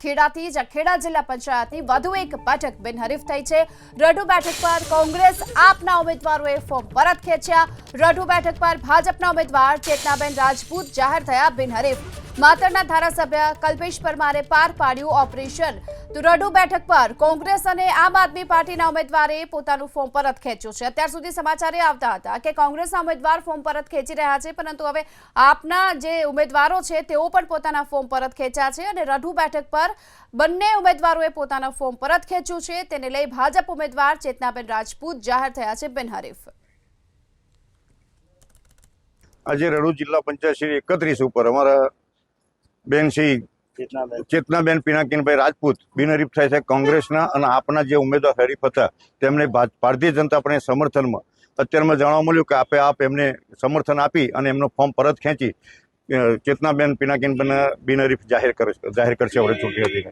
ખેડાથી જખેડા જિલ્લા પંચાયતની વધુ એક બેઠક બિનહરીફ થઈ છે। રઢુ બેઠક પર કોંગ્રેસ આપના ઉમેદવારોએ ફોર્મ પરત ખેંચ્યા। રઢુ બેઠક પર ભાજપના ઉમેદવાર ચેતનાબેન રાજપૂત જાહેર થયા બિનહરીફ। માતરના ધારાસભ્ય કલ્પેશ પરમારે પાર પાડ્યું ઓપરેશન। તો રઢુ બેઠક પર કોંગ્રેસ અને આમ આદમી પાર્ટીના ઉમેદવારે પોતાનું ફોર્મ પરત ખેંચ્યું છે। અત્યાર સુધી સમાચાર એ આવતા હતા કે કોંગ્રેસના ઉમેદવાર ફોર્મ પરત ખેંચી રહ્યા છે, પરંતુ હવે આપના જે ઉમેદવારો છે તેઓ પણ પોતાના ફોર્મ પરત ખેંચ્યા છે અને રઢુ બેઠક પર બંને ઉમેદવારોએ પોતાના ફોર્મ પરત ખેંચ્યું છે। તેને લઈ ભાજપ ઉમેદવાર ચેતનાબેન રાજપૂત જાહેર થયા છે બિનહરીફ। આજે રઢુ જિલ્લા પંચાયત શ્રી 31 ઉપર અમારા બેન શ્રી ચેતનાબેન પિનાકીનભાઈ રાજપૂત બિનહરીફ થાય છે। કોંગ્રેસના અને આપના જે ઉમેદવાર હરીફ હતા તેમને ભારતીય જનતા પાર્ટીના સમર્થનમાં અત્યારમાં જાણવા મળ્યું કે આપ એમને સમર્થન આપી અને એમનો ફોર્મ પરત ખેંચી ચેતનાબેન પિનાકીનભાઈને બિનહરીફ જાહેર કરશે હવે ચૂંટણી હતી।